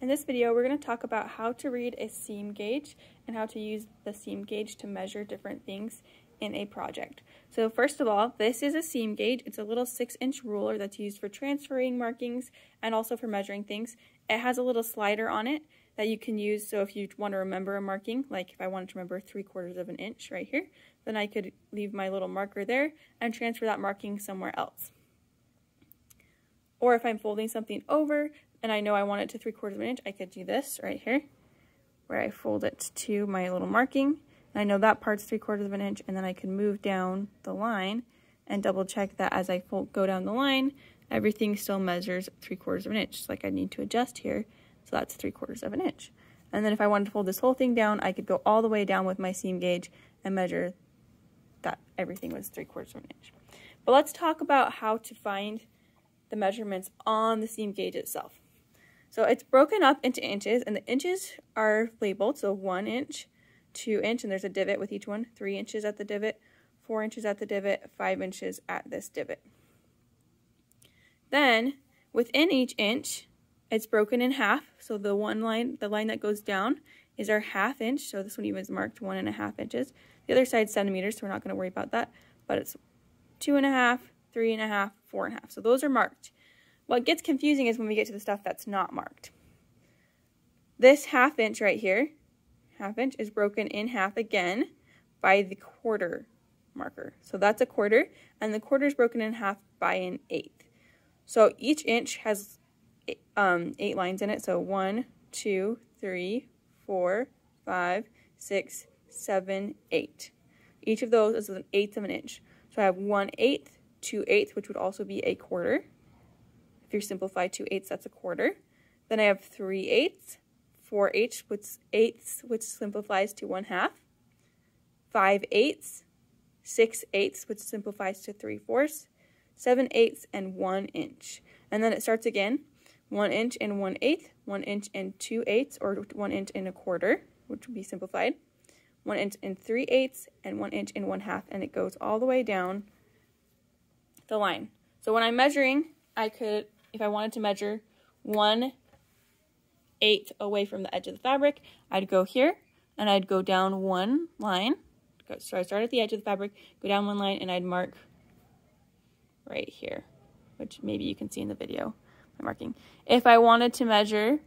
In this video, we're going to talk about how to read a seam gauge and how to use the seam gauge to measure different things in a project. So first of all, this is a seam gauge. It's a little 6-inch ruler that's used for transferring markings and also for measuring things. It has a little slider on it that you can use, so if you want to remember a marking, like if I wanted to remember 3/4 of an inch right here, then I could leave my little marker there and transfer that marking somewhere else. Or if I'm folding something over and I know I want it to 3/4 of an inch, I could do this right here, where I fold it to my little marking. And I know that part's 3/4 of an inch, and then I can move down the line and double check that as I go down the line, everything still measures 3/4 of an inch. So like I need to adjust here, so that's 3/4 of an inch. And then if I wanted to fold this whole thing down, I could go all the way down with my seam gauge and measure that everything was 3/4 of an inch. But let's talk about how to find the measurements on the seam gauge itself. So it's broken up into inches, and the inches are labeled, so 1 inch, 2 inch, and there's a divot with each one, 3 inches at the divot, 4 inches at the divot, 5 inches at this divot. Then within each inch, it's broken in half, so the line that goes down is our 1/2 inch, so this one even is marked 1.5 inches. The other side's centimeters, so we're not going to worry about that, but it's 2.5, 3.5, 4.5. So those are marked. What gets confusing is when we get to the stuff that's not marked. This 1/2 inch right here, 1/2 inch, is broken in half again by the quarter marker. So that's a quarter, and the quarter is broken in half by an 1/8. So each inch has 8 lines in it. So 1, 2, 3, 4, 5, 6, 7, 8. Each of those is 1/8 of an inch. So I have 1/8, 2/8, which would also be a quarter. If you simplify 2/8, that's a quarter. Then I have 3/8, 4/8, which simplifies to 1/2. 5/8, 6/8, which simplifies to 3/4. 7/8, and 1 inch. And then it starts again. 1 inch and 1/8, 1 inch and 2/8, or 1 inch and a quarter, which would be simplified. 1 inch and 3/8, and 1 inch and 1/2, and it goes all the way down the line. So when I'm measuring, I could, if I wanted to measure 1/8 away from the edge of the fabric, I'd go here, and I'd go down one line. So I start at the edge of the fabric, go down one line, and I'd mark right here, which maybe you can see in the video, my marking. If I wanted to measure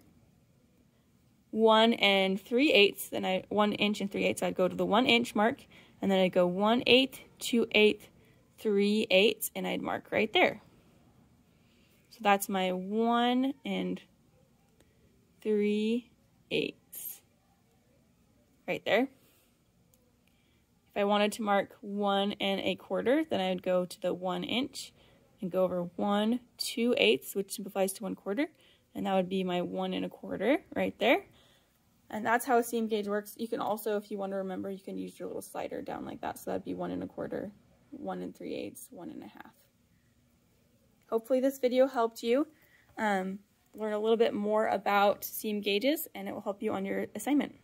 1 3/8, then 1 inch and 3/8, so I'd go to the 1 inch mark, and then I'd go 1/8, 2/8, 3/8, and I'd mark right there. So that's my 1 3/8 right there. If I wanted to mark 1 1/4, then I would go to the 1 inch and go over 1 2/8, which simplifies to 1/4, and that would be my 1 1/4 right there. And that's how a seam gauge works. You can also, if you want to remember, you can use your little slider down like that. So that'd be 1 1/4, 1 3/8, 1.5. Hopefully this video helped you learn a little bit more about seam gauges, and it will help you on your assignment.